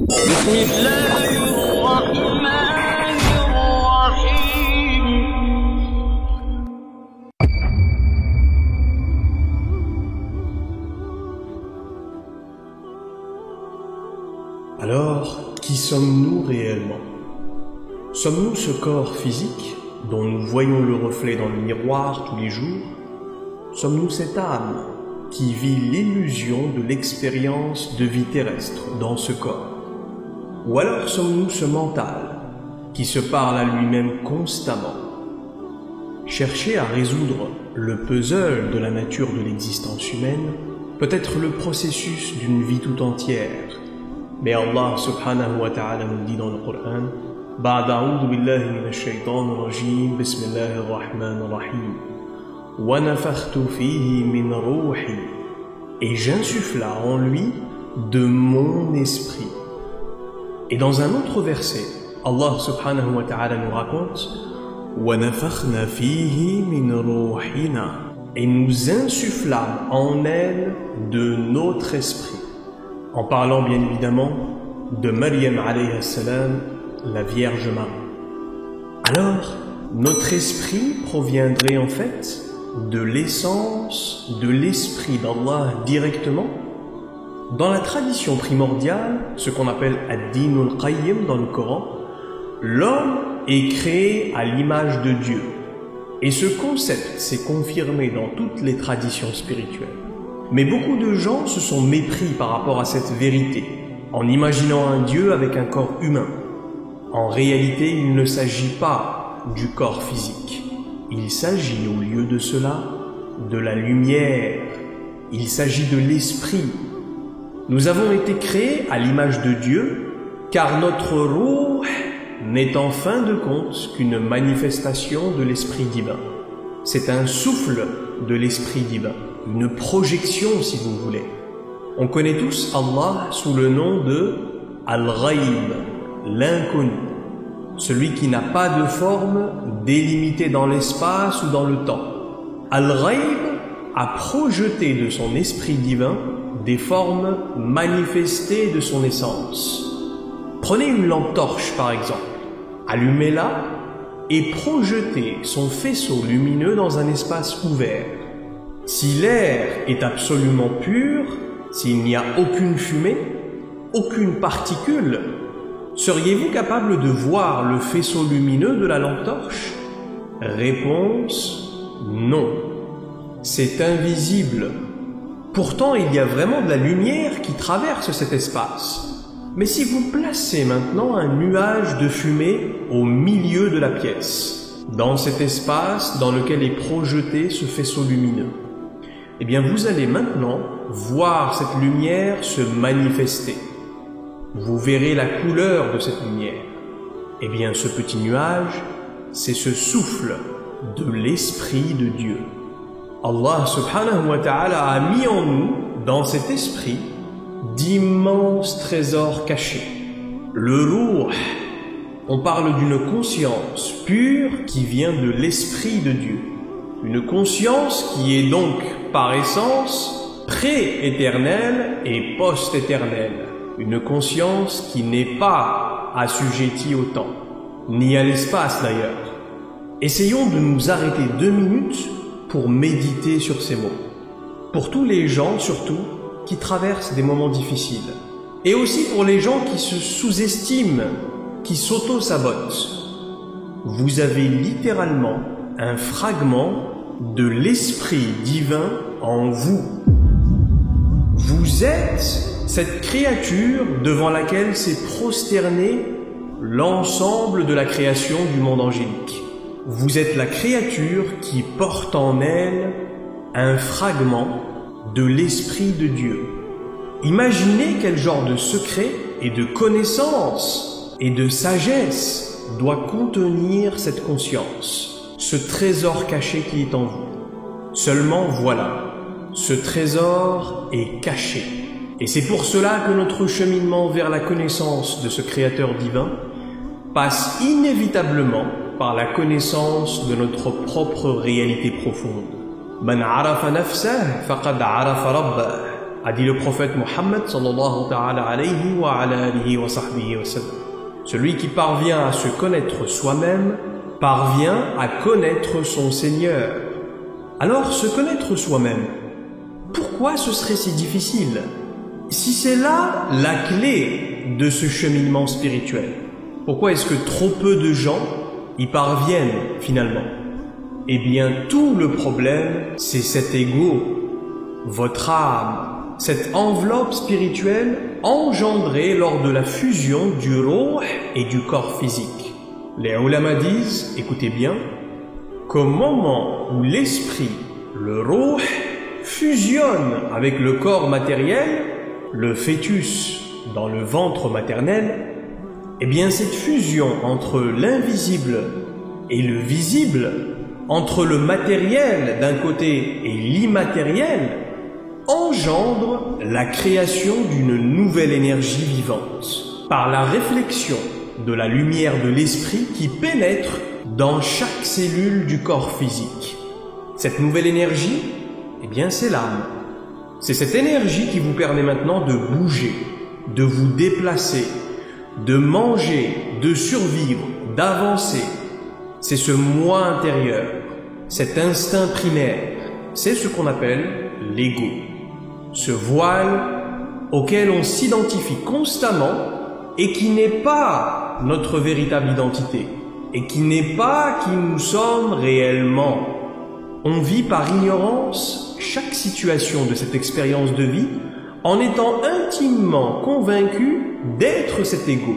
بسم الله الرحمن الرحيم. Alors, qui sommes-nous réellement? Sommes-nous ce corps physique dont nous voyons le reflet dans le miroir tous les jours? Sommes-nous cette âme qui vit l'illusion de l'expérience de vie terrestre dans ce corps? Ou alors sommes-nous ce mental qui se parle à lui-même constamment? Chercher à résoudre le puzzle de la nature de l'existence humaine peut être le processus d'une vie tout entière. Mais Allah subhanahu wa ta'ala nous dit dans le Coran: Ba'd a'udhu billahi minash shaytanir rajim, bismillahir rahmanir rahim. Wa nafakhtu fihi min ruhi. Et j'insuffla en lui de mon esprit. Et dans un autre verset, Allah subhanahu wa ta'ala nous raconte: Wa nafakhna fihi min ruhina. Et nous insufflâmes en elle de notre esprit. En parlant bien évidemment de Maryam alayhi salam, la Vierge Marie. Alors, notre esprit proviendrait en fait de l'essence de l'esprit d'Allah directement. Dans la tradition primordiale, ce qu'on appelle Ad-Din al-Qayyim dans le Coran, l'homme est créé à l'image de Dieu. Et ce concept s'est confirmé dans toutes les traditions spirituelles. Mais beaucoup de gens se sont mépris par rapport à cette vérité, en imaginant un Dieu avec un corps humain. En réalité, il ne s'agit pas du corps physique. Il s'agit au lieu de cela de la lumière. Il s'agit de l'esprit. Nous avons été créés à l'image de Dieu, car notre ruh n'est en fin de compte qu'une manifestation de l'esprit divin. C'est un souffle de l'esprit divin. Une projection si vous voulez. On connaît tous Allah sous le nom de Al-Ghaib, l'inconnu, celui qui n'a pas de forme délimitée dans l'espace ou dans le temps. Al-Ghaib a projeté de son esprit divin des formes manifestées de son essence. Prenez une lampe torche par exemple, allumez-la et projetez son faisceau lumineux dans un espace ouvert. Si l'air est absolument pur, s'il n'y a aucune fumée, aucune particule, seriez-vous capable de voir le faisceau lumineux de la lampe torche? Réponse: non. C'est invisible. Pourtant, il y a vraiment de la lumière qui traverse cet espace. Mais si vous placez maintenant un nuage de fumée au milieu de la pièce, dans cet espace dans lequel est projeté ce faisceau lumineux, eh bien vous allez maintenant voir cette lumière se manifester. Vous verrez la couleur de cette lumière. Eh bien ce petit nuage, c'est ce souffle de l'esprit de Dieu. Allah subhanahu wa ta'ala a mis en nous, dans cet esprit, d'immenses trésors cachés. Le ruh, on parle d'une conscience pure qui vient de l'esprit de Dieu. Une conscience qui est donc, par essence, pré-éternelle et post-éternelle. Une conscience qui n'est pas assujettie au temps, ni à l'espace d'ailleurs. Essayons de nous arrêter 2 minutes pour méditer sur ces mots. Pour tous les gens, surtout, qui traversent des moments difficiles. Et aussi pour les gens qui se sous-estiment, qui s'auto-sabotent. Vous avez littéralement un fragment de l'esprit divin en vous. Vous êtes cette créature devant laquelle s'est prosterné l'ensemble de la création du monde angélique. Vous êtes la créature qui porte en elle un fragment de l'esprit de Dieu. Imaginez quel genre de secret et de connaissance et de sagesse doit contenir cette conscience, ce trésor caché qui est en vous. Seulement voilà, ce trésor est caché. Et c'est pour cela que notre cheminement vers la connaissance de ce Créateur divin passe inévitablement par la connaissance de notre propre réalité profonde. Man arafa nafsah faqad arafa rabbah. a dit le prophète Mohammed sallallahu ta'ala alayhi wa ala alihi wa sahbihi wa sallam. Celui qui parvient à se connaître soi-même parvient à connaître son Seigneur. Alors, se connaître soi-même, pourquoi ce serait si difficile? Si c'est là la clé de ce cheminement spirituel, pourquoi est-ce que trop peu de gens y parviennent finalement? Eh bien, tout le problème, c'est cet ego, votre âme, cette enveloppe spirituelle engendrée lors de la fusion du ruh et du corps physique. Les ulama disent, écoutez bien, qu'au moment où l'esprit, le ruh, fusionne avec le corps matériel, le fœtus dans le ventre maternel, eh bien cette fusion entre l'invisible et le visible, entre le matériel d'un côté et l'immatériel, engendre la création d'une nouvelle énergie vivante, par la réflexion de la lumière de l'esprit qui pénètre dans chaque cellule du corps physique. Cette nouvelle énergie, eh bien c'est l'âme. C'est cette énergie qui vous permet maintenant de bouger, de vous déplacer, de manger, de survivre, d'avancer. C'est ce moi intérieur, cet instinct primaire, c'est ce qu'on appelle l'ego. Ce voile auquel on s'identifie constamment et qui n'est pas notre véritable identité et qui n'est pas qui nous sommes réellement. On vit par ignorance chaque situation de cette expérience de vie en étant intimement convaincu d'être cet ego.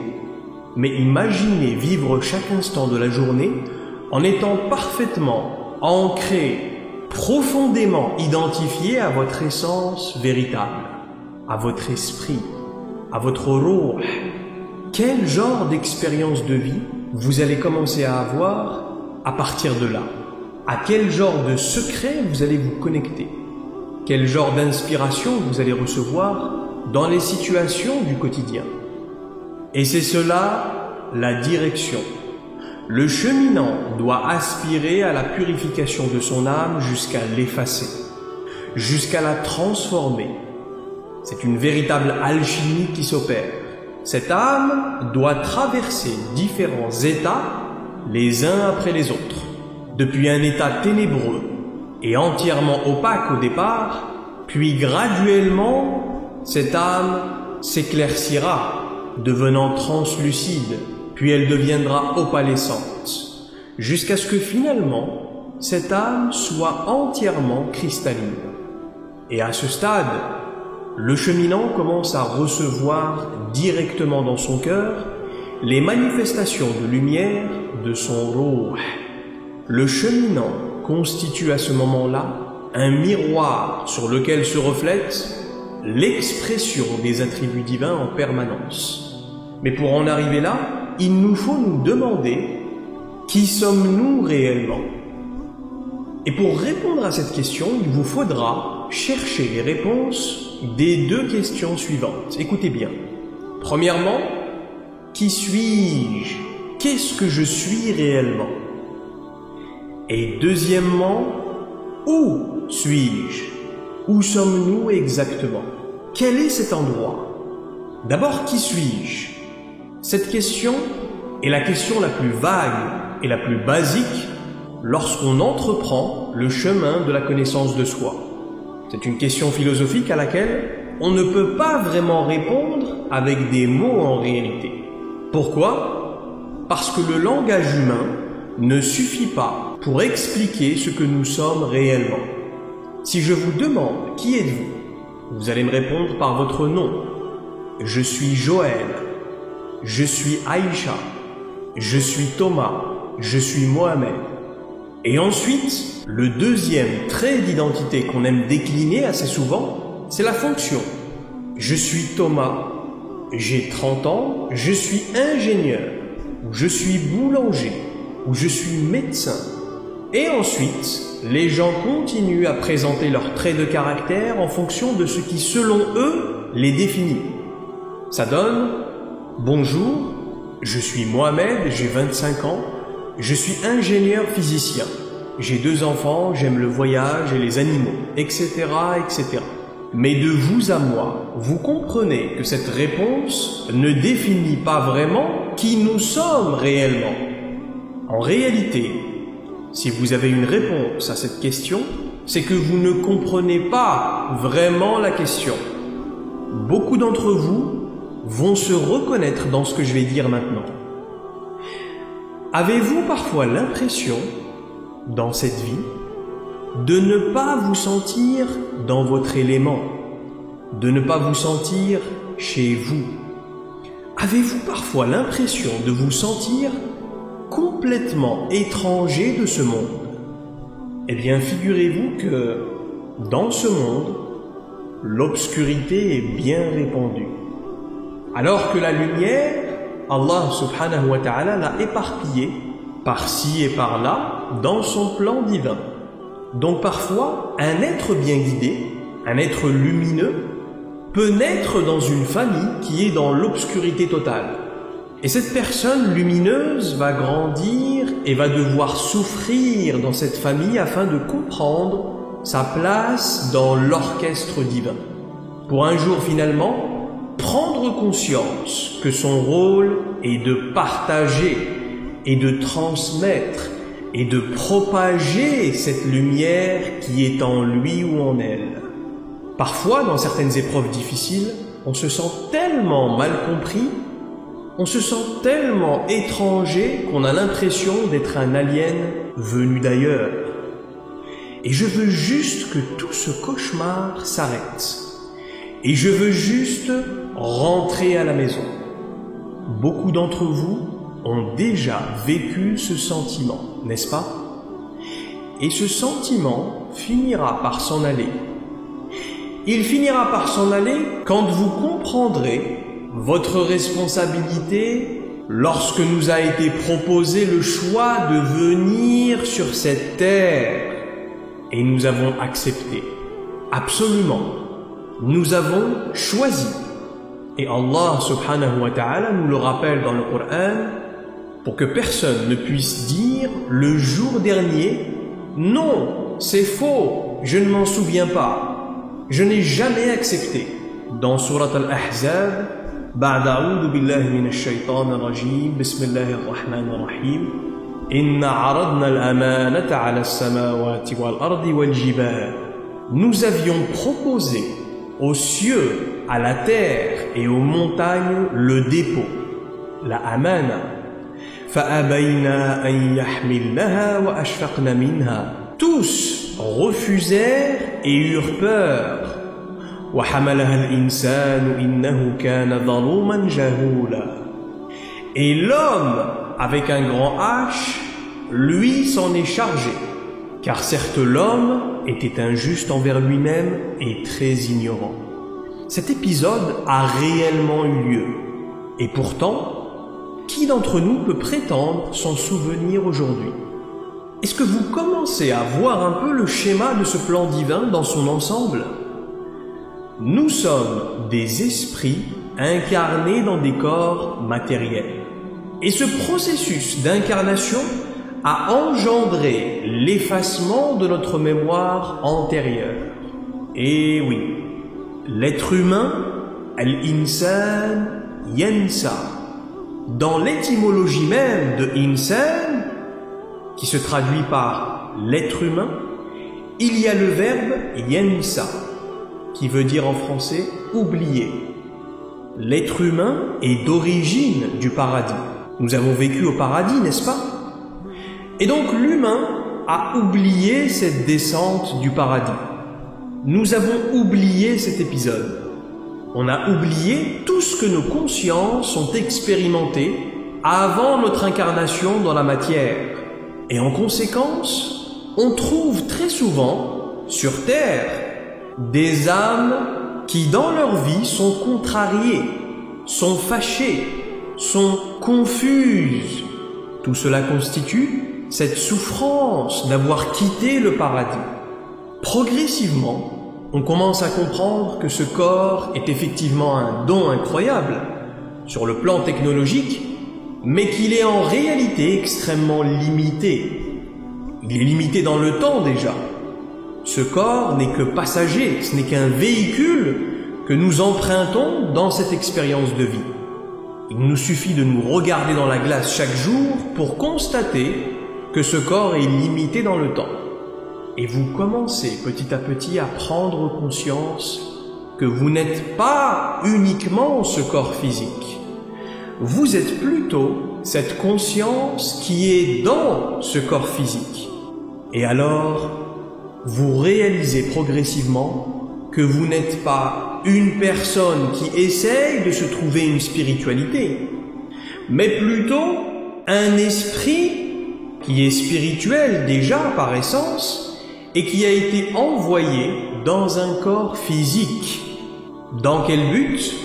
Mais imaginez vivre chaque instant de la journée en étant parfaitement ancré, profondément identifié à votre essence véritable, à votre esprit, à votre ruh. Quel genre d'expérience de vie vous allez commencer à avoir à partir de là? À quel genre de secret vous allez vous connecter? Quel genre d'inspiration vous allez recevoir dans les situations du quotidien? Et c'est cela la direction. Le cheminant doit aspirer à la purification de son âme jusqu'à l'effacer, jusqu'à la transformer. C'est une véritable alchimie qui s'opère. Cette âme doit traverser différents états les uns après les autres, depuis un état ténébreux et entièrement opaque au départ, puis graduellement, cette âme s'éclaircira, devenant translucide, puis elle deviendra opalescente, jusqu'à ce que finalement, cette âme soit entièrement cristalline. Et à ce stade, le cheminant commence à recevoir directement dans son cœur les manifestations de lumière de son ruh. Le cheminant constitue à ce moment-là un miroir sur lequel se reflète l'expression des attributs divins en permanence. Mais pour en arriver là, il nous faut nous demander qui sommes-nous réellement? Et pour répondre à cette question, il vous faudra chercher les réponses des deux questions suivantes. Écoutez bien. Premièrement, qui suis-je? Qu'est-ce que je suis réellement? Et deuxièmement, où suis-je? Où sommes-nous exactement? Quel est cet endroit? D'abord, qui suis-je? Cette question est la question la plus vague et la plus basique lorsqu'on entreprend le chemin de la connaissance de soi. C'est une question philosophique à laquelle on ne peut pas vraiment répondre avec des mots en réalité. Pourquoi? Parce que le langage humain ne suffit pas pour expliquer ce que nous sommes réellement. Si je vous demande qui êtes-vous, vous allez me répondre par votre nom. Je suis Joël, je suis Aïcha, je suis Thomas, je suis Mohamed. Et ensuite, le deuxième trait d'identité qu'on aime décliner assez souvent, c'est la fonction. Je suis Thomas, j'ai 30 ans, je suis ingénieur, ou je suis boulanger, ou je suis médecin. Et ensuite, les gens continuent à présenter leurs traits de caractère en fonction de ce qui, selon eux, les définit. Ça donne « Bonjour, je suis Mohamed, j'ai 25 ans, je suis ingénieur physicien, j'ai 2 enfants, j'aime le voyage et les animaux, etc., etc. » Mais de vous à moi, vous comprenez que cette réponse ne définit pas vraiment qui nous sommes réellement. En réalité, si vous avez une réponse à cette question, c'est que vous ne comprenez pas vraiment la question. Beaucoup d'entre vous vont se reconnaître dans ce que je vais dire maintenant. Avez-vous parfois l'impression, dans cette vie, de ne pas vous sentir dans votre élément, de ne pas vous sentir chez vous? Avez-vous parfois l'impression de vous sentir complètement étranger de ce monde? Eh bien, figurez-vous que dans ce monde, l'obscurité est bien répandue. Alors que la lumière, Allah subhanahu wa ta'ala l'a éparpillée par-ci et par-là dans son plan divin. Donc parfois, un être bien guidé, un être lumineux, peut naître dans une famille qui est dans l'obscurité totale. Et cette personne lumineuse va grandir et va devoir souffrir dans cette famille afin de comprendre sa place dans l'orchestre divin. Pour un jour finalement, prendre conscience que son rôle est de partager et de transmettre et de propager cette lumière qui est en lui ou en elle. Parfois, dans certaines épreuves difficiles, on se sent tellement mal compris, on se sent tellement étranger qu'on a l'impression d'être un alien venu d'ailleurs. Et je veux juste que tout ce cauchemar s'arrête. Et je veux juste rentrer à la maison. Beaucoup d'entre vous ont déjà vécu ce sentiment, n'est-ce pas? Et ce sentiment finira par s'en aller. Il finira par s'en aller quand vous comprendrez votre responsabilité lorsque nous a été proposé le choix de venir sur cette terre. Et nous avons accepté. Absolument. Nous avons choisi. Et Allah subhanahu wa ta'ala nous le rappelle dans le Coran pour que personne ne puisse dire le jour dernier « Non, c'est faux, je ne m'en souviens pas, je n'ai jamais accepté ». Dans Surat Al-Ahzab, « Ba'd a'udhu billahi minash shaytanir rajim, bismillahir rahmanir rahim, inna 'aradna al-amanata 'ala as-samawati wal-ardi wal-jibal » Nous avions proposé aux cieux, à la terre et aux montagnes le dépôt, la amana. فَأَبَيْنَا أَنْ يَحْمِلْنَهَا وَأَشْفَقْنَ مِنْهَا. Tous refusèrent et eurent peur. وَحَمَلَهَا الْإِنسَانُ إِنَّهُ كَانَ ظَلُومًا جَهُولًا. Et l'homme, avec un grand H, lui s'en est chargé. Car certes l'homme était injuste envers lui-même et très ignorant. Cet épisode a réellement eu lieu. Et pourtant, qui d'entre nous peut prétendre s'en souvenir aujourd'hui? Est-ce que vous commencez à voir un peu le schéma de ce plan divin dans son ensemble? Nous sommes des esprits incarnés dans des corps matériels. Et ce processus d'incarnation a engendré l'effacement de notre mémoire antérieure. Et oui, l'être humain, al-insan yansa. Dans l'étymologie même de insan, qui se traduit par l'être humain, il y a le verbe yansa, qui veut dire en français oublier. L'être humain est d'origine du paradis. Nous avons vécu au paradis, n'est-ce pas? Et donc l'humain a oublié cette descente du paradis. Nous avons oublié cet épisode. On a oublié tout ce que nos consciences ont expérimenté avant notre incarnation dans la matière. Et en conséquence, on trouve très souvent sur Terre des âmes qui dans leur vie sont contrariées, sont fâchées, sont confuses. Tout cela constitue cette souffrance d'avoir quitté le paradis. Progressivement, on commence à comprendre que ce corps est effectivement un don incroyable sur le plan technologique, mais qu'il est en réalité extrêmement limité. Il est limité dans le temps déjà. Ce corps n'est que passager, ce n'est qu'un véhicule que nous empruntons dans cette expérience de vie. Il nous suffit de nous regarder dans la glace chaque jour pour constater que ce corps est limité dans le temps. Et vous commencez petit à petit à prendre conscience que vous n'êtes pas uniquement ce corps physique. Vous êtes plutôt cette conscience qui est dans ce corps physique. Et alors, vous réalisez progressivement que vous n'êtes pas une personne qui essaye de se trouver une spiritualité, mais plutôt un esprit qui est spirituel déjà par essence et qui a été envoyé dans un corps physique. Dans quel but?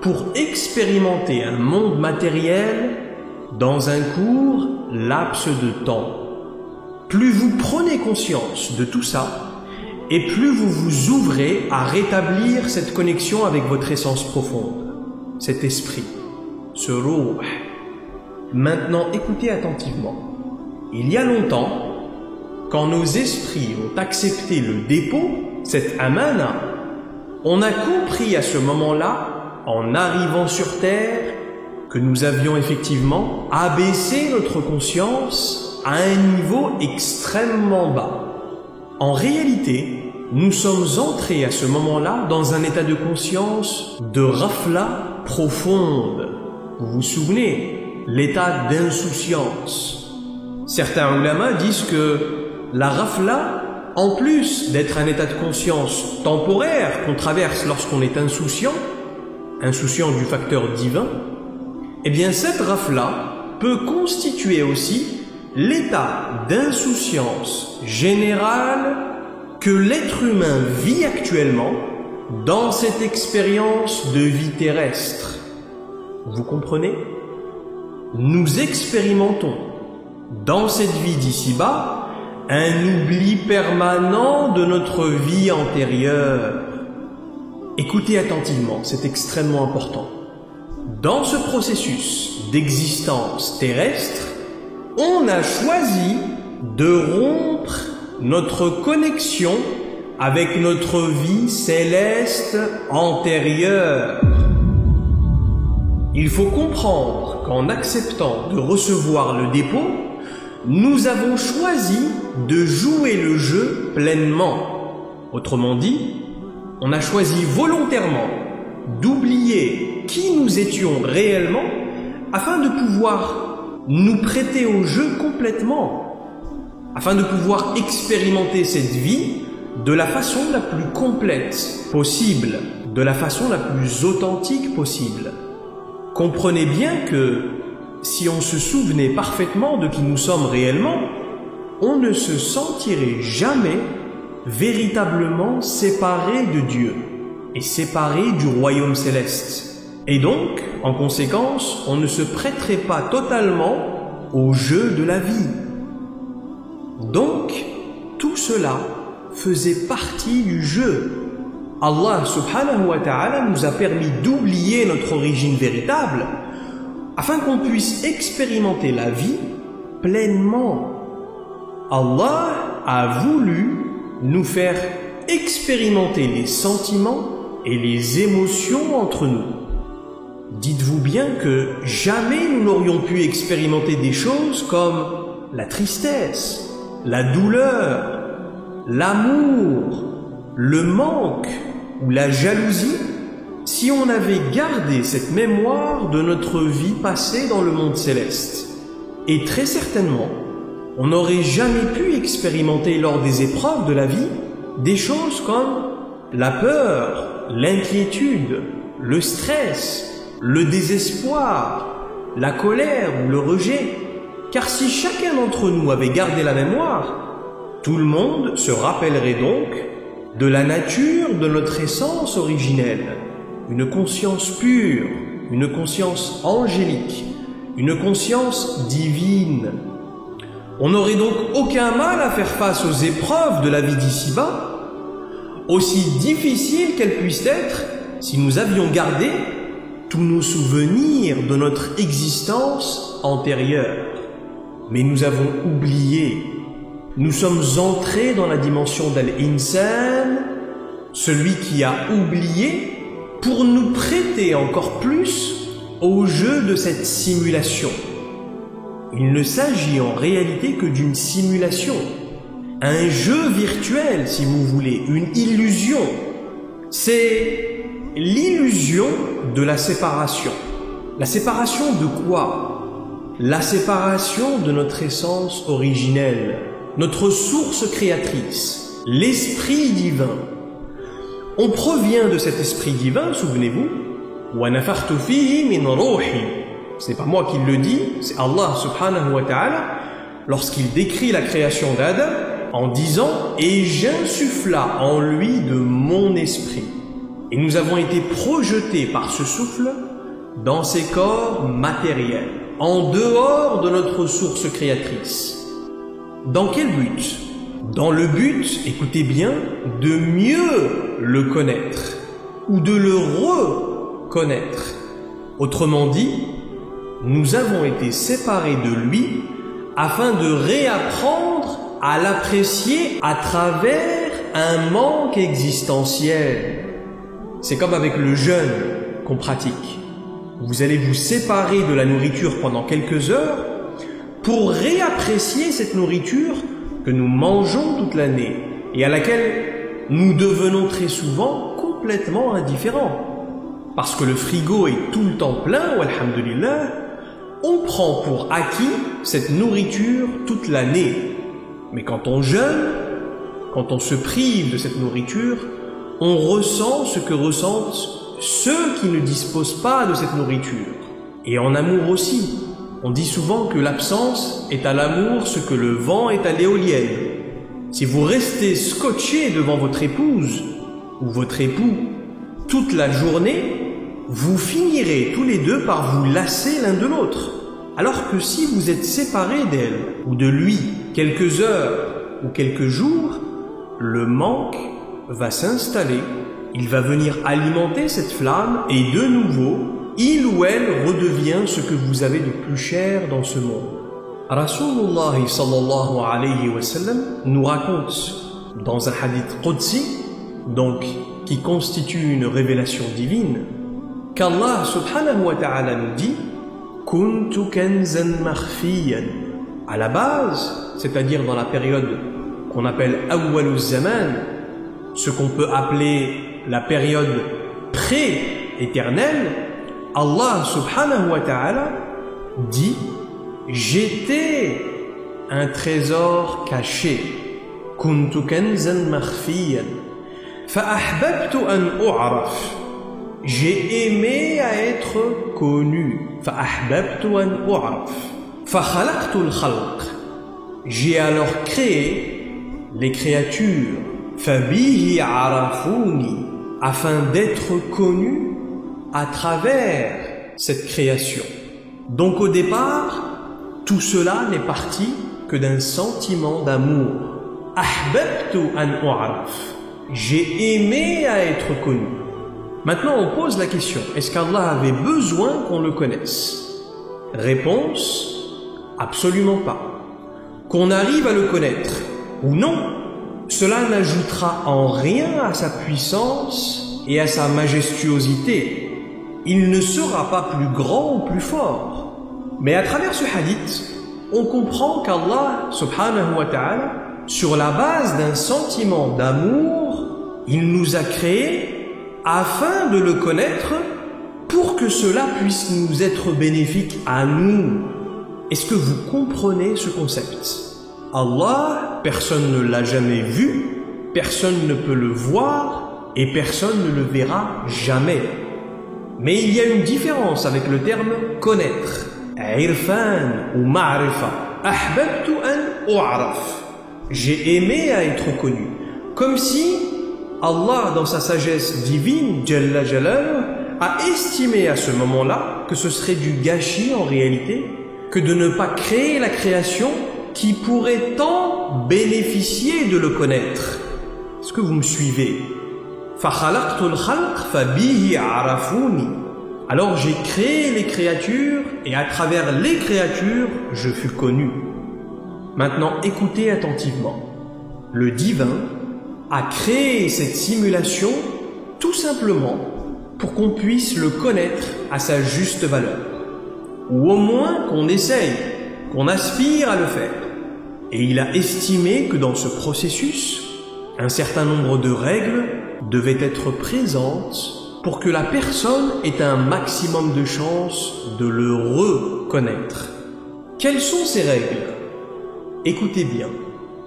Pour expérimenter un monde matériel dans un court laps de temps. Plus vous prenez conscience de tout ça, et plus vous vous ouvrez à rétablir cette connexion avec votre essence profonde, cet esprit, ce ruh. Maintenant, écoutez attentivement. Il y a longtemps, quand nos esprits ont accepté le dépôt, cette amana, on a compris à ce moment-là, en arrivant sur Terre, que nous avions effectivement abaissé notre conscience à un niveau extrêmement bas. En réalité, nous sommes entrés à ce moment-là dans un état de conscience de ghafla profonde. Vous vous souvenez, l'état d'insouciance. Certains ulama disent que la ghafla, en plus d'être un état de conscience temporaire qu'on traverse lorsqu'on est insouciant du facteur divin, eh bien cette ghafla peut constituer aussi l'état d'insouciance générale que l'être humain vit actuellement dans cette expérience de vie terrestre. Vous comprenez? Nous expérimentons dans cette vie d'ici-bas un oubli permanent de notre vie antérieure. Écoutez attentivement, c'est extrêmement important. Dans ce processus d'existence terrestre, on a choisi de rompre notre connexion avec notre vie céleste antérieure. Il faut comprendre qu'en acceptant de recevoir le dépôt, nous avons choisi de jouer le jeu pleinement. Autrement dit, on a choisi volontairement d'oublier qui nous étions réellement afin de pouvoir nous prêter au jeu complètement, afin de pouvoir expérimenter cette vie de la façon la plus complète possible, de la façon la plus authentique possible. Comprenez bien que si on se souvenait parfaitement de qui nous sommes réellement, on ne se sentirait jamais véritablement séparé de Dieu et séparé du royaume céleste. Et donc, en conséquence, on ne se prêterait pas totalement au jeu de la vie. Donc, tout cela faisait partie du jeu. Allah subhanahu wa ta'ala nous a permis d'oublier notre origine véritable afin qu'on puisse expérimenter la vie pleinement. Allah a voulu nous faire expérimenter les sentiments et les émotions entre nous. Dites-vous bien que jamais nous n'aurions pu expérimenter des choses comme la tristesse, la douleur, l'amour, le manque ou la jalousie si on avait gardé cette mémoire de notre vie passée dans le monde céleste. Et très certainement, on n'aurait jamais pu expérimenter lors des épreuves de la vie des choses comme la peur, l'inquiétude, le stress, le désespoir, la colère ou le rejet. Car si chacun d'entre nous avait gardé la mémoire, tout le monde se rappellerait donc de la nature de notre essence originelle, une conscience pure, une conscience angélique, une conscience divine. On n'aurait donc aucun mal à faire face aux épreuves de la vie d'ici-bas, aussi difficiles qu'elles puissent être si nous avions gardé tous nos souvenirs de notre existence antérieure. Mais nous avons oublié. nous sommes entrés dans la dimension d'Al-Insan, celui qui a oublié, pour nous prêter encore plus au jeu de cette simulation. Il ne s'agit en réalité que d'une simulation, un jeu virtuel si vous voulez, une illusion. C'est l'illusion de la séparation. La séparation de quoi? La séparation de notre essence originelle, notre source créatrice, l'esprit divin. On provient de cet esprit divin, souvenez-vous. وَنَفَخْتُ فِيهِ مِنْ رُوحِي. C'est pas moi qui le dis, c'est Allah subhanahu wa ta'ala lorsqu'il décrit la création d'Adam en disant « Et j'insuffla en lui de mon esprit ». Et nous avons été projetés par ce souffle dans ces corps matériels, en dehors de notre source créatrice. Dans quel but? Dans le but, écoutez bien, de mieux le connaître ou de le reconnaître. Autrement dit, nous avons été séparés de lui afin de réapprendre à l'apprécier à travers un manque existentiel. C'est comme avec le jeûne qu'on pratique. Vous allez vous séparer de la nourriture pendant quelques heures pour réapprécier cette nourriture que nous mangeons toute l'année et à laquelle nous devenons très souvent complètement indifférents. Parce que le frigo est tout le temps plein, walhamdulillah, on prend pour acquis cette nourriture toute l'année. Mais quand on jeûne, quand on se prive de cette nourriture, on ressent ce que ressentent ceux qui ne disposent pas de cette nourriture. Et en amour aussi. On dit souvent que l'absence est à l'amour ce que le vent est à l'éolienne. Si vous restez scotché devant votre épouse ou votre époux toute la journée, vous finirez tous les deux par vous lasser l'un de l'autre. Alors que si vous êtes séparés d'elle ou de lui quelques heures ou quelques jours, le manque va s'installer, il va venir alimenter cette flamme et de nouveau, il ou elle redevient ce que vous avez de plus cher dans ce monde. Rasulullah sallallahu alayhi wa sallam nous raconte dans un hadith qudsi, donc qui constitue une révélation divine, qu'Allah subhanahu wa ta'ala nous dit « Kuntu kanzan makhfiyan » à la base, c'est-à-dire dans la période qu'on appelle « awwaluz zaman », ce qu'on peut appeler la période pré-éternelle, Allah subhanahu wa ta'ala dit « J'étais un trésor caché. Kuntu kanzan makhfiyan. Fa'ahbabtu an u'raf. » J'ai aimé à être connu. Fa'ahbabtu an u'raf. Fakhalaqtu al-khalq. J'ai alors créé les créatures. Fabihi arafuni. Afin d'être connu à travers cette création. Donc au départ, tout cela n'est parti que d'un sentiment d'amour. Ahbabtu an u'raf. J'ai aimé à être connu. Maintenant on pose la question, est-ce qu'Allah avait besoin qu'on le connaisse? Réponse, absolument pas. Qu'on arrive à le connaître ou non, cela n'ajoutera en rien à sa puissance et à sa majestuosité. Il ne sera pas plus grand ou plus fort. Mais à travers ce hadith, on comprend qu'Allah subhanahu wa ta'ala, sur la base d'un sentiment d'amour, il nous a créés afin de le connaître pour que cela puisse nous être bénéfique à nous. Est-ce que vous comprenez ce concept? Allah, personne ne l'a jamais vu, personne ne peut le voir et personne ne le verra jamais. Mais il y a une différence avec le terme connaître. Irfan ou ma'rifa. Ahbabtu an u'raf. J'ai aimé à être connu. Comme si Allah, dans sa sagesse divine, Jalla Jalaluh, a estimé à ce moment-là que ce serait du gâchis en réalité que de ne pas créer la création qui pourrait tant bénéficier de le connaître. Est-ce que vous me suivez? فَخَلَقْتُ الْخَلْقَ فَبِهِ عَرَفُونِ. Alors j'ai créé les créatures et à travers les créatures, je fus connu. Maintenant, écoutez attentivement. Le divin a créé cette simulation tout simplement pour qu'on puisse le connaître à sa juste valeur. Ou au moins qu'on essaye, qu'on aspire à le faire. Et il a estimé que dans ce processus, un certain nombre de règles devaient être présentes pour que la personne ait un maximum de chances de le reconnaître. Quelles sont ces règles? Écoutez bien.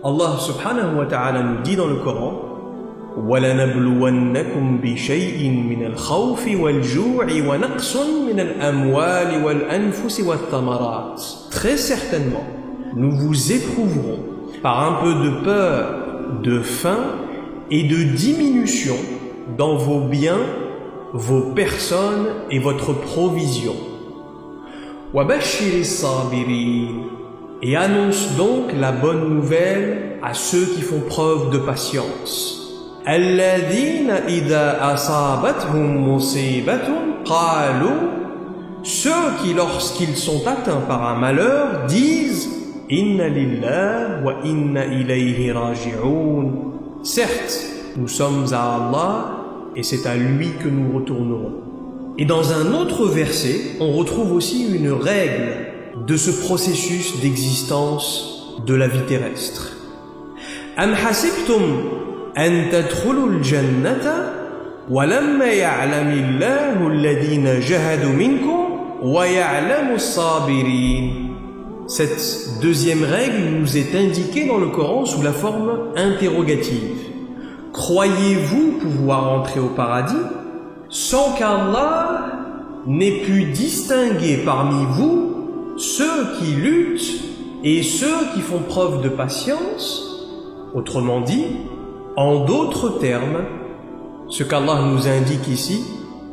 Allah subhanahu wa ta'ala nous dit dans le Coran وَلَنَبْلُوَنَّكُمْ بِشَيْءٍ مِّنَ الْخَوْفِ وَالْجُوعِ وَنَقْصٍ مِّنَ الْأَمْوَالِ وَالْأَنفُسِ وَالثَّمَرَاتِ. Très certainement, nous vous éprouverons par un peu de peur, de faim et de diminution dans vos biens, vos personnes et votre provision. وَبَشِّرِ الصَّابِرِينَ. Et annonce donc la bonne nouvelle à ceux qui font preuve de patience. الَّذِينَ إِذَا أَصَابَتْهُمْ مُصِيبَةٌ قَالُوا. Ceux qui, lorsqu'ils sont atteints par un malheur, disent « Inna lillah wa inna ilayhi raji'un » Certes, nous sommes à Allah et c'est à lui que nous retournerons. Et dans un autre verset, on retrouve aussi une règle de ce processus d'existence de la vie terrestre. Am hasibtum an tadkhulul jannata wa lamma ya'lamillahu alladhina jahadu minkum wa ya'lamu as-sabirin. Cette deuxième règle nous est indiquée dans le Coran sous la forme interrogative. Croyez-vous pouvoir entrer au paradis sans qu'Allah n'ait pu distinguer parmi vous ceux qui luttent et ceux qui font preuve de patience? Autrement dit, en d'autres termes, ce qu'Allah nous indique ici,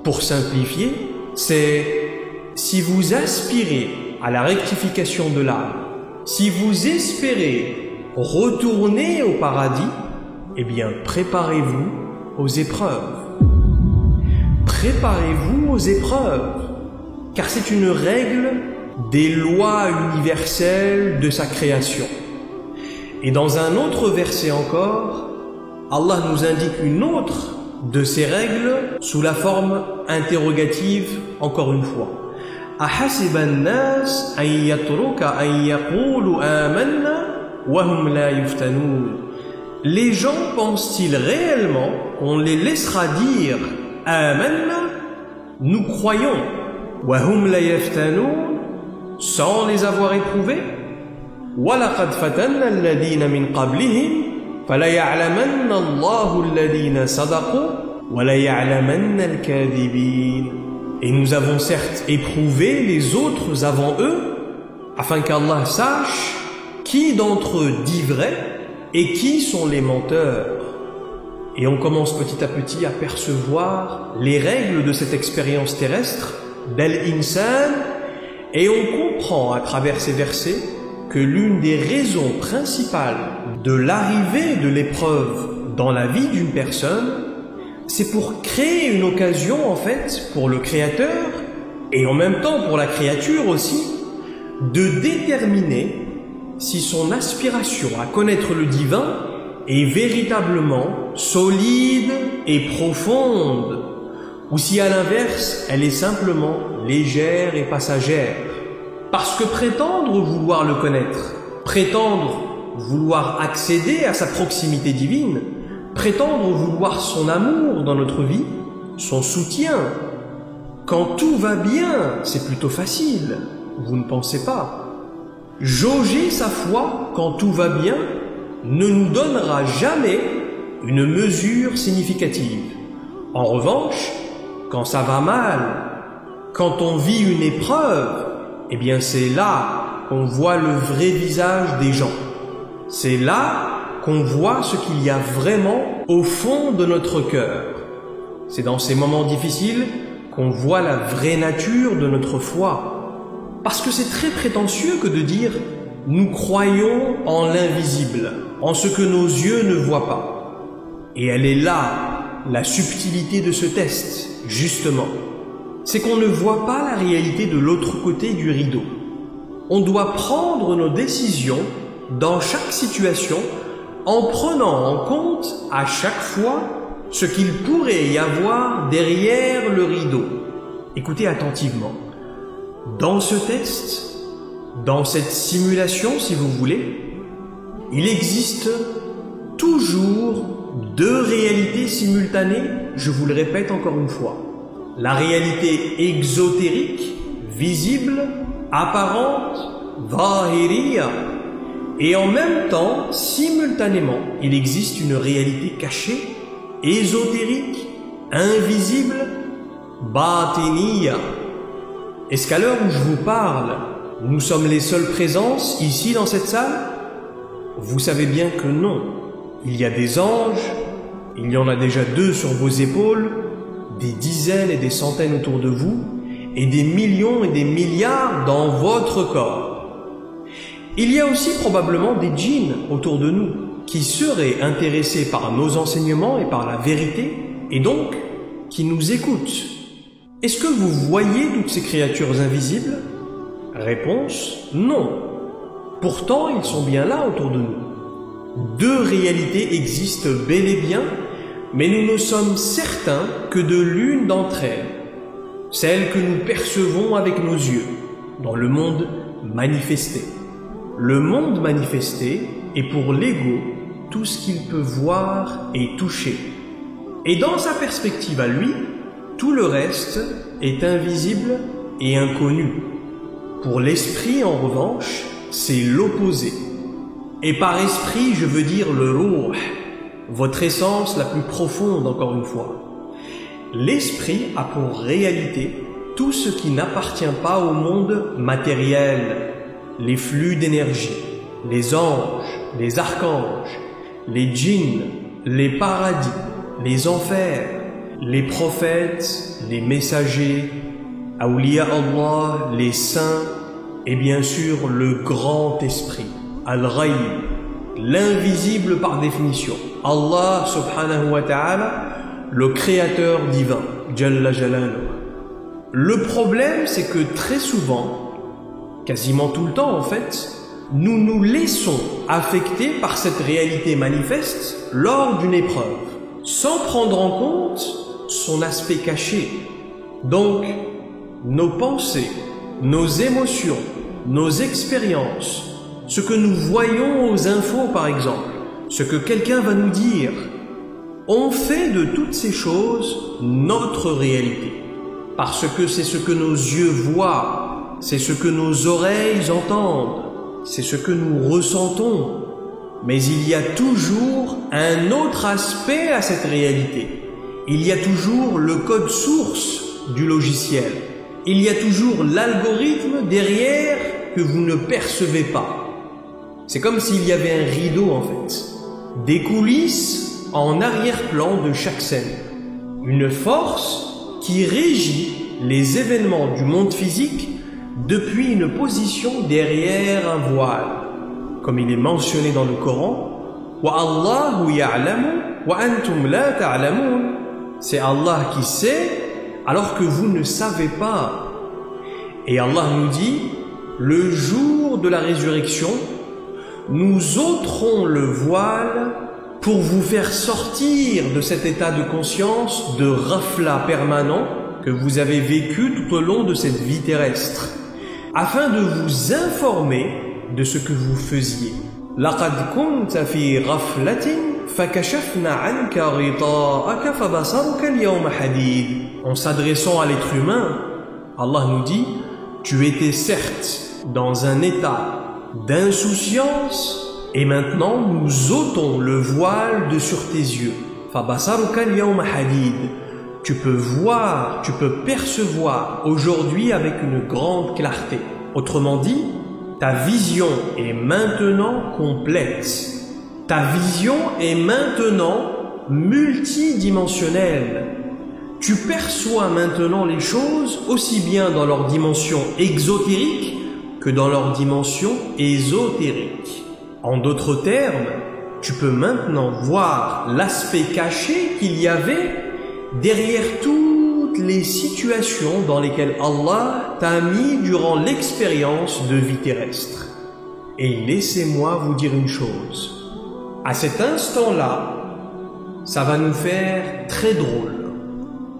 pour simplifier, c'est si vous aspirez à la rectification de l'âme, si vous espérez retourner au paradis, eh bien préparez-vous aux épreuves. Préparez-vous aux épreuves, car c'est une règle des lois universelles de sa création. Et dans un autre verset encore, Allah nous indique une autre de ces règles sous la forme interrogative encore une fois. أَحَسِبَ النَّاسَ أَن يَتْرُكَ أَن يَقُولُوا آمَنَّا وَهُمْ لَا يُفْتَنُونَ. Les gens pensent-ils réellement qu'on les laissera dire آمَنَّا, nous croyons, وَهُمْ لَا يُفْتَنُونَ, sans les avoir éprouvés? وَلَقَدْ فَتَنَّا الَّذِينَ مِنْ قَبْلِهِمْ فَلَيَعْلَمَنَّ اللَّهُ الَّذِينَ صَدَقُوا وَلَيَعْلَمَنَّ الْكَاذِبِينَ. Et nous avons certes éprouvé les autres avant eux, afin qu'Allah sache qui d'entre eux dit vrai et qui sont les menteurs. Et on commence petit à petit à percevoir les règles de cette expérience terrestre, d'Al-Insan, et on comprend à travers ces versets que l'une des raisons principales de l'arrivée de l'épreuve dans la vie d'une personne, c'est pour créer une occasion en fait pour le Créateur et en même temps pour la créature aussi de déterminer si son aspiration à connaître le divin est véritablement solide et profonde ou si à l'inverse elle est simplement légère et passagère. Parce que prétendre vouloir le connaître, prétendre vouloir accéder à sa proximité divine, prétendre vouloir son amour dans notre vie, son soutien, quand tout va bien, c'est plutôt facile, vous ne pensez pas? Jauger sa foi quand tout va bien ne nous donnera jamais une mesure significative. En revanche, quand ça va mal, quand on vit une épreuve, eh bien c'est là qu'on voit le vrai visage des gens. C'est là qu'on voit ce qu'il y a vraiment au fond de notre cœur. C'est dans ces moments difficiles qu'on voit la vraie nature de notre foi. Parce que c'est très prétentieux que de dire « nous croyons en l'invisible, en ce que nos yeux ne voient pas ». Et elle est là, la subtilité de ce test, justement. C'est qu'on ne voit pas la réalité de l'autre côté du rideau. On doit prendre nos décisions dans chaque situation en prenant en compte à chaque fois ce qu'il pourrait y avoir derrière le rideau. Écoutez attentivement. Dans ce test, dans cette simulation si vous voulez, il existe toujours deux réalités simultanées, je vous le répète encore une fois. La réalité exotérique, visible, apparente, zahiriya, et en même temps, simultanément, il existe une réalité cachée, ésotérique, invisible, batiniya. Est-ce qu'à l'heure où je vous parle, nous sommes les seules présences ici dans cette salle? Vous savez bien que non. Il y a des anges, il y en a déjà 2 sur vos épaules, des dizaines et des centaines autour de vous, et des millions et des milliards dans votre corps. Il y a aussi probablement des djinns autour de nous, qui seraient intéressés par nos enseignements et par la vérité, et donc qui nous écoutent. Est-ce que vous voyez toutes ces créatures invisibles? Réponse, non. Pourtant, ils sont bien là autour de nous. 2 réalités existent bel et bien, mais nous ne sommes certains que de l'une d'entre elles, celle que nous percevons avec nos yeux, dans le monde manifesté. Le monde manifesté est pour l'ego tout ce qu'il peut voir et toucher. Et dans sa perspective à lui, tout le reste est invisible et inconnu. Pour l'esprit, en revanche, c'est l'opposé. Et par esprit, je veux dire le ruh, votre essence la plus profonde, encore une fois. L'esprit a pour réalité tout ce qui n'appartient pas au monde matériel, les flux d'énergie, les anges, les archanges, les djinns, les paradis, les enfers, les prophètes, les messagers, Awliya Allah, les saints, et bien sûr le grand esprit, Al-Ghayb, l'invisible par définition, Allah subhanahu wa ta'ala, le créateur divin, Jalla Jalaluh. Le problème, c'est que très souvent, quasiment tout le temps en fait, nous nous laissons affecter par cette réalité manifeste lors d'une épreuve, sans prendre en compte son aspect caché. Donc, nos pensées, nos émotions, nos expériences, ce que nous voyons aux infos par exemple, ce que quelqu'un va nous dire, on fait de toutes ces choses notre réalité. Parce que c'est ce que nos yeux voient, c'est ce que nos oreilles entendent, c'est ce que nous ressentons. Mais il y a toujours un autre aspect à cette réalité. Il y a toujours le code source du logiciel. Il y a toujours l'algorithme derrière que vous ne percevez pas. C'est comme s'il y avait un rideau en fait. Des coulisses en arrière-plan de chaque scène. Une force qui régit les événements du monde physique depuis une position derrière un voile. Comme il est mentionné dans le Coran, وَاللَّهُ يَعْلَمُ وَأَنْتُمْ لَا تَعْلَمُونَ. C'est Allah qui sait alors que vous ne savez pas. Et Allah nous dit, le jour de la résurrection, nous ôterons le voile pour vous faire sortir de cet état de conscience de ghafla permanent que vous avez vécu tout au long de cette vie terrestre, afin de vous informer de ce que vous faisiez. لَقَدْ كُنْتَ فِي غَفْلَةٍ فَكَشَفْنَا عَنْكَ غِطَاءَكَ فَبَصَرُكَ الْيَوْمَ حَدِيدٌ. En s'adressant à l'être humain, Allah nous dit, tu étais certes dans un état d'insouciance et maintenant nous ôtons le voile de sur tes yeux. فَبَصَرُكَ الْيَوْمَ حَدِيدٌ. Tu peux voir, tu peux percevoir aujourd'hui avec une grande clarté. Autrement dit, ta vision est maintenant complète. Ta vision est maintenant multidimensionnelle. Tu perçois maintenant les choses aussi bien dans leur dimension exotérique que dans leur dimension ésotérique. En d'autres termes, tu peux maintenant voir l'aspect caché qu'il y avait derrière toutes les situations dans lesquelles Allah t'a mis durant l'expérience de vie terrestre. Et laissez-moi vous dire une chose. À cet instant-là, ça va nous faire très drôle.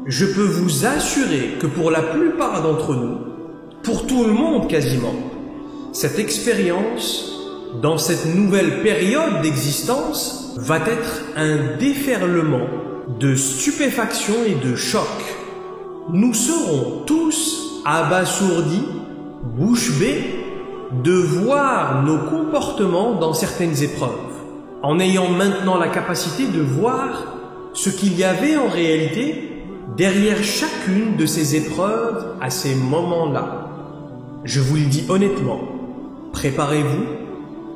Je peux vous assurer que pour la plupart d'entre nous, pour tout le monde quasiment, cette expérience, dans cette nouvelle période d'existence, va être un déferlement de stupéfaction et de choc. Nous serons tous abasourdis, bouche bée, de voir nos comportements dans certaines épreuves, en ayant maintenant la capacité de voir ce qu'il y avait en réalité derrière chacune de ces épreuves à ces moments-là. Je vous le dis honnêtement, préparez-vous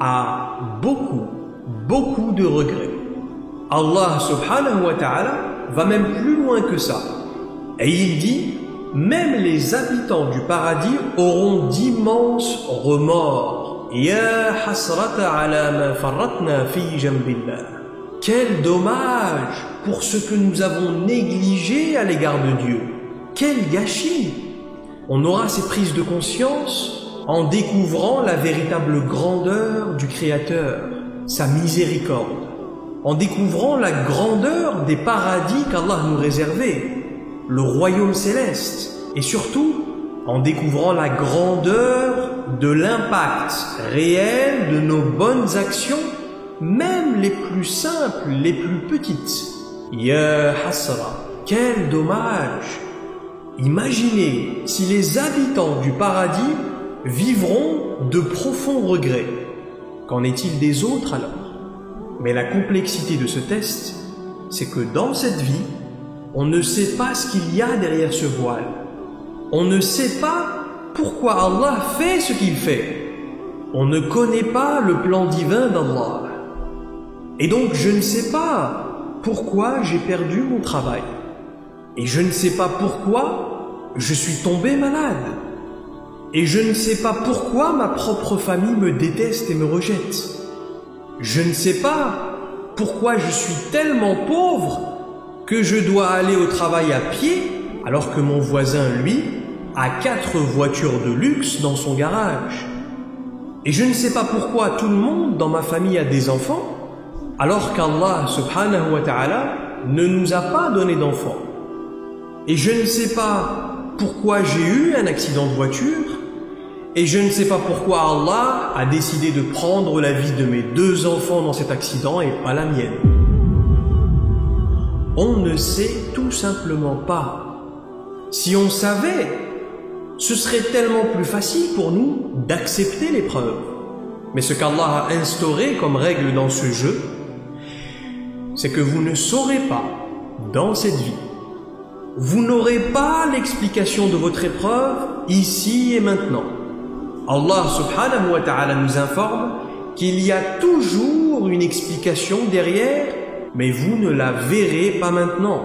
à beaucoup de regrets. Allah subhanahu wa ta'ala va même plus loin que ça. Et il dit, même les habitants du paradis auront d'immenses remords. Ya hasrata ala ma farratna fi jambillah. Quel dommage pour ce que nous avons négligé à l'égard de Dieu. Quel gâchis! On aura ces prises de conscience en découvrant la véritable grandeur du Créateur, sa miséricorde, en découvrant la grandeur des paradis qu'Allah nous réservait, le royaume céleste, et surtout en découvrant la grandeur de l'impact réel de nos bonnes actions, même les plus simples, les plus petites. Ya hasra, quel dommage! Imaginez si les habitants du paradis vivront de profonds regrets. Qu'en est-il des autres alors? Mais la complexité de ce test, c'est que dans cette vie, on ne sait pas ce qu'il y a derrière ce voile. On ne sait pas pourquoi Allah fait ce qu'il fait. On ne connaît pas le plan divin d'Allah. Et donc je ne sais pas pourquoi j'ai perdu mon travail. Et je ne sais pas pourquoi je suis tombé malade. Et je ne sais pas pourquoi ma propre famille me déteste et me rejette. Je ne sais pas pourquoi je suis tellement pauvre que je dois aller au travail à pied alors que mon voisin, lui, a 4 voitures de luxe dans son garage. Et je ne sais pas pourquoi tout le monde dans ma famille a des enfants alors qu'Allah subhanahu wa ta'ala ne nous a pas donné d'enfants. Et je ne sais pas pourquoi j'ai eu un accident de voiture. Et je ne sais pas pourquoi Allah a décidé de prendre la vie de mes 2 enfants dans cet accident et pas la mienne. On ne sait tout simplement pas. Si on savait, ce serait tellement plus facile pour nous d'accepter l'épreuve. Mais ce qu'Allah a instauré comme règle dans ce jeu, c'est que vous ne saurez pas, dans cette vie, vous n'aurez pas l'explication de votre épreuve ici et maintenant. Allah subhanahu wa ta'ala nous informe qu'il y a toujours une explication derrière, mais vous ne la verrez pas maintenant.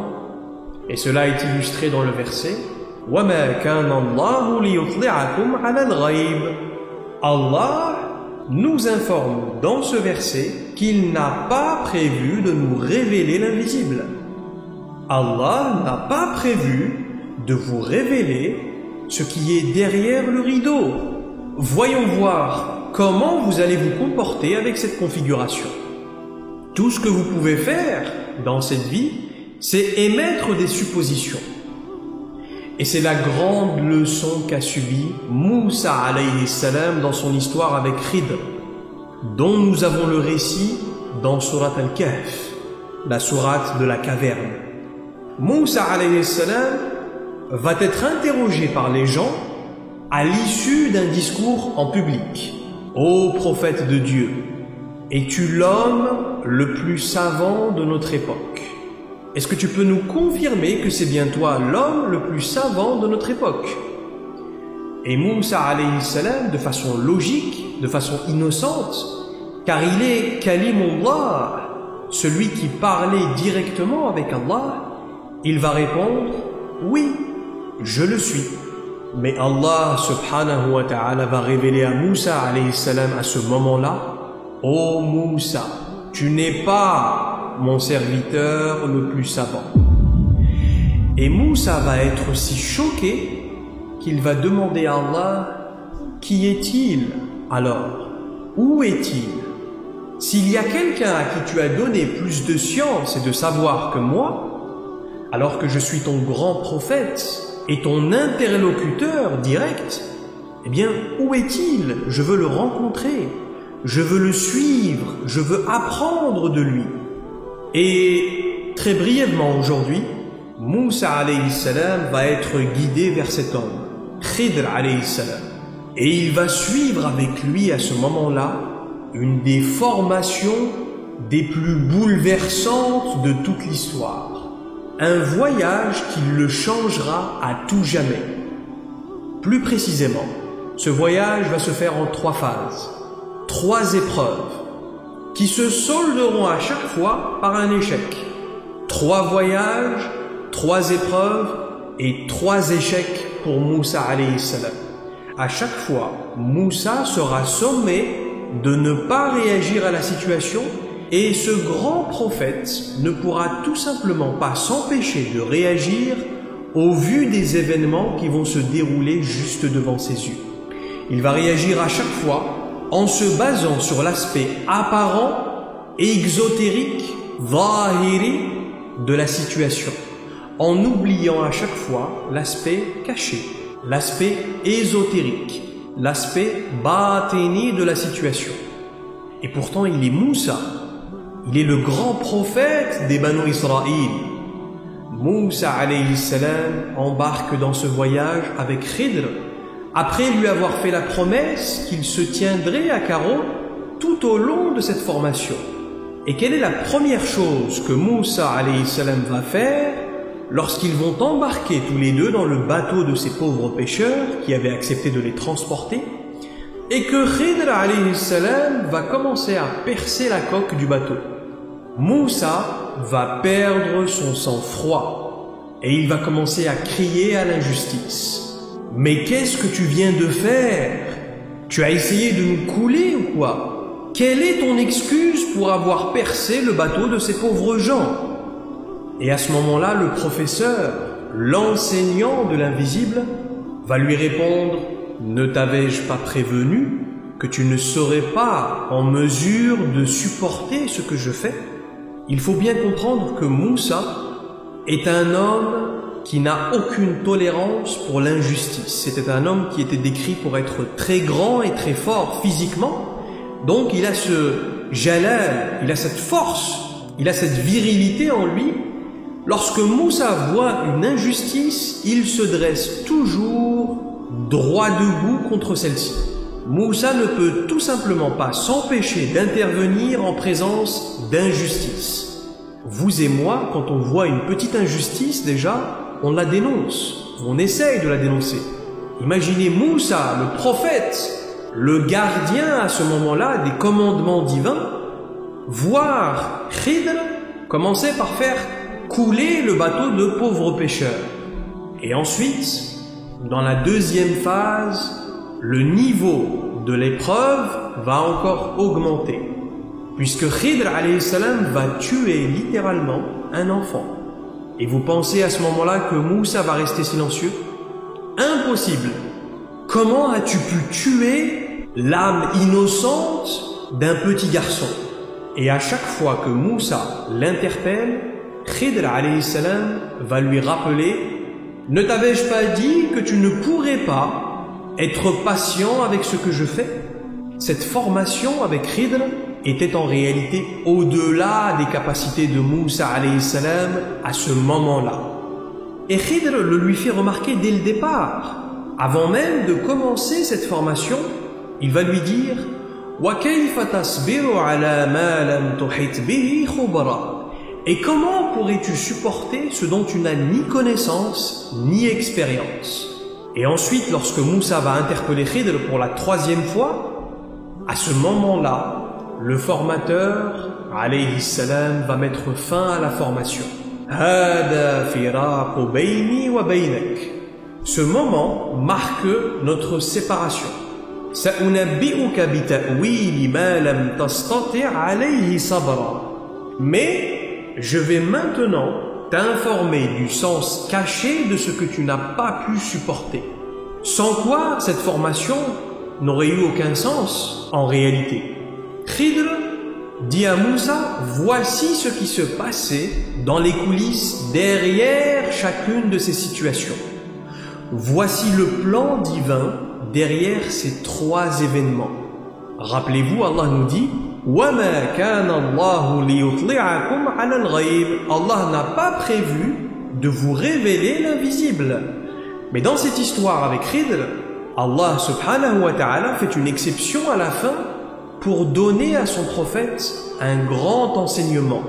Et cela est illustré dans le verset وَمَا كَانَ اللَّهُ لِيُطْلِعَكُمْ عَلَى الْغَيْبِ. Allah nous informe dans ce verset qu'il n'a pas prévu de nous révéler l'invisible. Allah n'a pas prévu de vous révéler ce qui est derrière le rideau. Voyons voir comment vous allez vous comporter avec cette configuration. Tout ce que vous pouvez faire dans cette vie, c'est émettre des suppositions. Et c'est la grande leçon qu'a subie Moussa alayhi salam dans son histoire avec Khidr, dont nous avons le récit dans Surat al-Kahf, la sourate de la caverne. Moussa alayhi salam va être interrogé par les gens à l'issue d'un discours en public. Ô prophète de Dieu, es-tu l'homme le plus savant de notre époque? Est-ce que tu peux nous confirmer que c'est bien toi l'homme le plus savant de notre époque? Et Moussa alayhi salam, de façon logique, de façon innocente, car il est Kalimullah, celui qui parlait directement avec Allah, il va répondre « Oui, je le suis ». Mais Allah subhanahu wa ta'ala va révéler à Moussa alayhi salam à ce moment-là « Ô Moussa, tu n'es pas mon serviteur le plus savant ». Et Moussa va être si choqué qu'il va demander à Allah « Qui est-il alors ?» où est-il? S'il y a quelqu'un à qui tu as donné plus de science et de savoir que moi, alors que je suis ton grand prophète et ton interlocuteur direct, eh bien, où est-il? Je veux le rencontrer, je veux le suivre, je veux apprendre de lui. Et très brièvement aujourd'hui, Moussa alayhi salam va être guidé vers cet homme, Khidr alayhi salam. Et il va suivre avec lui à ce moment-là une des formations des plus bouleversantes de toute l'histoire. Un voyage qui le changera à tout jamais. Plus précisément, ce voyage va se faire en 3 phases, 3 épreuves, qui se solderont à chaque fois par un échec. 3 voyages, 3 épreuves et 3 échecs pour Moussa alayhi salam. À chaque fois, Moussa sera sommé de ne pas réagir à la situation et ce grand prophète ne pourra tout simplement pas s'empêcher de réagir au vu des événements qui vont se dérouler juste devant ses yeux. Il va réagir à chaque fois en se basant sur l'aspect apparent et exotérique, zahiri, de la situation, en oubliant à chaque fois l'aspect caché, l'aspect ésotérique, l'aspect batini de la situation. Et pourtant il est Moussa, il est le grand prophète des Banu Israël. Moussa alayhi salam embarque dans ce voyage avec Khidr, après lui avoir fait la promesse qu'il se tiendrait à carreau tout au long de cette formation. Et quelle est la première chose que Moussa alayhi salam va faire lorsqu'ils vont embarquer tous les deux dans le bateau de ces pauvres pêcheurs qui avaient accepté de les transporter, et que Khidr alayhi salam va commencer à percer la coque du bateau? Moussa va perdre son sang-froid et il va commencer à crier à l'injustice. « Mais qu'est-ce que tu viens de faire? Tu as essayé de nous couler ou quoi? Quelle est ton excuse pour avoir percé le bateau de ces pauvres gens ?» Et à ce moment-là, le professeur, l'enseignant de l'invisible, va lui répondre « Ne t'avais-je pas prévenu que tu ne serais pas en mesure de supporter ce que je fais ?» Il faut bien comprendre que Moussa est un homme qui n'a aucune tolérance pour l'injustice. C'était un homme qui était décrit pour être très grand et très fort physiquement. Donc il a ce jalal, il a cette force, il a cette virilité en lui. Lorsque Moussa voit une injustice, il se dresse toujours droit debout contre celle-ci. Moussa ne peut tout simplement pas s'empêcher d'intervenir en présence d'injustice. Vous et moi, quand on voit une petite injustice déjà, on la dénonce, on essaye de la dénoncer. Imaginez Moussa, le prophète, le gardien à ce moment-là des commandements divins, voir Khidr commencer par faire couler le bateau de pauvres pêcheurs. Et ensuite, dans la deuxième phase, le niveau de l'épreuve va encore augmenter, puisque Khidr alayhi salam va tuer littéralement un enfant. Et vous pensez à ce moment-là que Moussa va rester silencieux? Impossible! Comment as-tu pu tuer l'âme innocente d'un petit garçon? Et à chaque fois que Moussa l'interpelle, Khidr alayhi salam va lui rappeler « Ne t'avais-je pas dit que tu ne pourrais pas être patient avec ce que je fais ?» Cette formation avec Khidr était en réalité au-delà des capacités de Moussa alayhi salam à ce moment-là. Et Khidr le lui fait remarquer dès le départ. Avant même de commencer cette formation, il va lui dire « وَكَيْفَ تَصْبِرُ عَلَى مَا لَمْ تُحِطْ بِهِ خُبْرًا » Et comment pourrais-tu supporter ce dont tu n'as ni connaissance ni expérience? Et ensuite, lorsque Moussa va interpeller Khidr pour la 3e fois, à ce moment-là, le formateur, alayhi salam, va mettre fin à la formation. Hada firaqu bayni wa baynak. Ce moment marque notre séparation. Sa'unabbi'uka bi ta'wili ma lam tastati' alayhi sabra. Mais je vais maintenant t'informer du sens caché de ce que tu n'as pas pu supporter. Sans quoi, cette formation n'aurait eu aucun sens en réalité. Khidr dit à Moussa, voici ce qui se passait dans les coulisses derrière chacune de ces situations. Voici le plan divin derrière ces trois événements. Rappelez-vous, Allah nous dit وَمَا كَانَ اللَّهُ لِيُطْلِعَكُمْ عَلَى الْغَيْبِ. Allah n'a pas prévu de vous révéler l'invisible. Mais dans cette histoire avec Khidr, Allah subhanahu wa ta'ala fait une exception à la fin pour donner à son prophète un grand enseignement.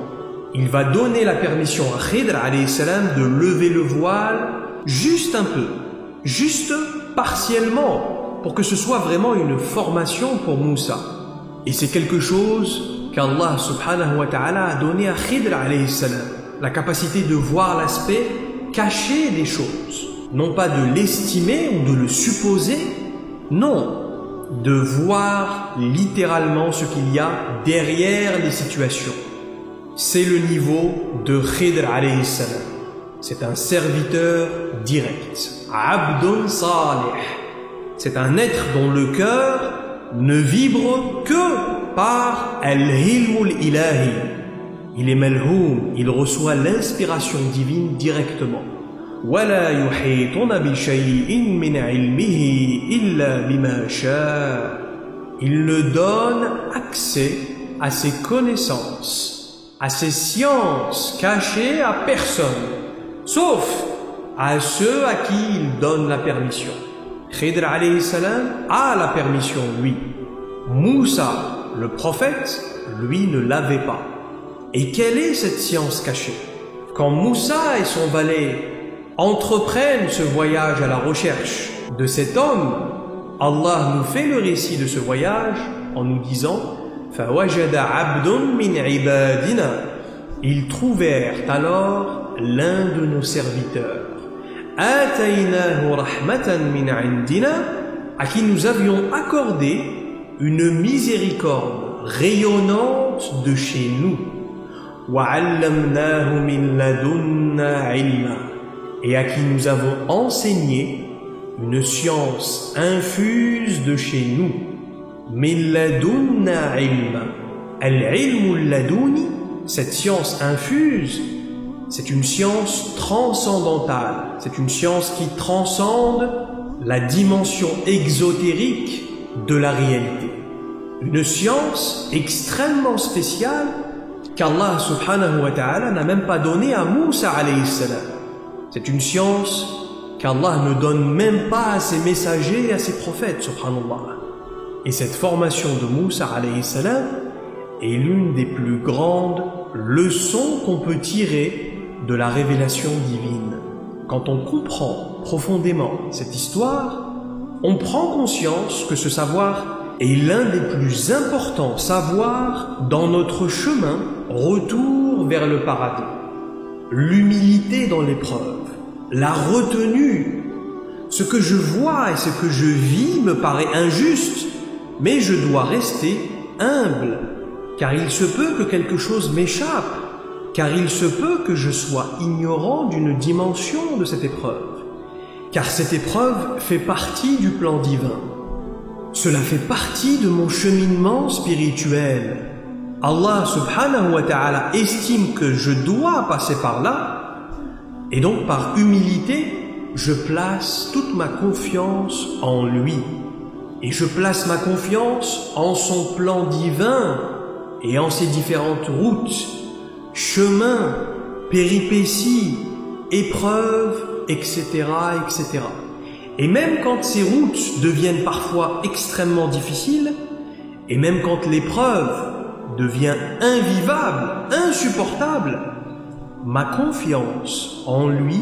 Il va donner la permission à Khidr alayhi salam de lever le voile juste un peu, juste partiellement, pour que ce soit vraiment une formation pour Moussa. Et c'est quelque chose qu'Allah subhanahu wa ta'ala a donné à Khidr alayhi salam, la capacité de voir l'aspect caché des choses. Non pas de l'estimer ou de le supposer, non, de voir littéralement ce qu'il y a derrière les situations. C'est le niveau de Khidr alayhi salam. C'est un serviteur direct. Abdun salih. C'est un être dont le cœur ne vibre que par al-hilmul ilahi. Il est malhoum, il reçoit l'inspiration divine directement. وَلَا يُحِيطُونَ بِشَيْءٍ مِّنْ عِلْمِهِ إِلَّا بِمَا شَاءَ. Il ne donne accès à ses connaissances, à ses sciences cachées à personne, sauf à ceux à qui il donne la permission. Khidr alayhi salam a la permission, lui. Moussa, le prophète, lui ne l'avait pas. Et quelle est cette science cachée? Quand Moussa et son valet entreprennent ce voyage à la recherche de cet homme, Allah nous fait le récit de ce voyage en nous disant فَوَجَدَ عَبْدٌ مِّنْ عِبَادِنَا. Ils trouvèrent alors l'un de nos serviteurs, آتَيْنَاهُ رَحْمَةً مِّنْ عِنْدِنَا, à qui nous avions accordé une miséricorde rayonnante de chez nous. وَعَلَّمْنَاهُ مِنْ لَدُنَّا عِلْمًا, et à qui nous avons enseigné une science infuse de chez nous. مِنْ لَدُنَّا عِلْمًا. Al-ilmu al-laduni, cette science infuse, c'est une science transcendantale. C'est une science qui transcende la dimension exotérique de la réalité. Une science extrêmement spéciale qu'Allah subhanahu wa ta'ala n'a même pas donnée à Moussa alayhi salam. C'est une science qu'Allah ne donne même pas à ses messagers et à ses prophètes, subhanallah. Et cette formation de Moussa alayhi salam est l'une des plus grandes leçons qu'on peut tirer de la révélation divine. Quand on comprend profondément cette histoire, on prend conscience que ce savoir est l'un des plus importants savoirs dans notre chemin retour vers le paradis. L'humilité dans l'épreuve, la retenue. Ce que je vois et ce que je vis me paraît injuste, mais je dois rester humble, car il se peut que quelque chose m'échappe, car il se peut que je sois ignorant d'une dimension de cette épreuve, car cette épreuve fait partie du plan divin. Cela fait partie de mon cheminement spirituel. Allah subhanahu wa ta'ala estime que je dois passer par là, et donc par humilité, je place toute ma confiance en lui. Et je place ma confiance en son plan divin et en ses différentes routes, chemins, péripéties, épreuves, etc., etc. Et même quand ces routes deviennent parfois extrêmement difficiles, et même quand l'épreuve devient invivable, insupportable, ma confiance en lui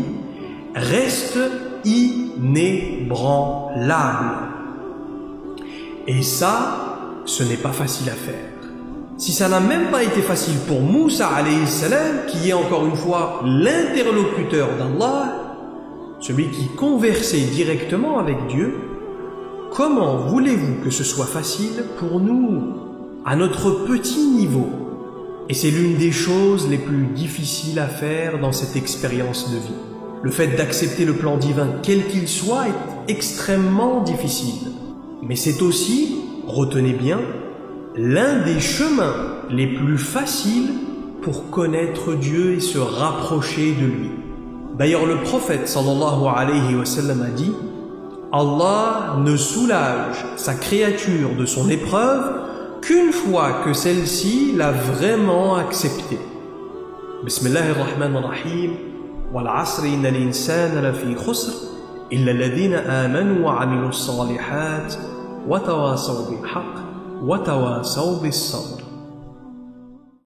reste inébranlable. Et ça, ce n'est pas facile à faire. Si ça n'a même pas été facile pour Moussa alayhi salam, qui est encore une fois l'interlocuteur d'Allah, celui qui conversait directement avec Dieu, comment voulez-vous que ce soit facile pour nous, à notre petit niveau? Et c'est l'une des choses les plus difficiles à faire dans cette expérience de vie. Le fait d'accepter le plan divin, quel qu'il soit, est extrêmement difficile. Mais c'est aussi, retenez bien, l'un des chemins les plus faciles pour connaître Dieu et se rapprocher de lui. D'ailleurs, le prophète sallallahu alayhi wa sallam a dit: Allah ne soulage sa créature de son épreuve qu'une fois que celle-ci l'a vraiment acceptée. Bismillahirrahmanirrahim. Wal asri innal insana lafi khusr illa alladhina amanu wa 'amilus salihat wa tawasaw bil haqq wa tawasaw bis sabr.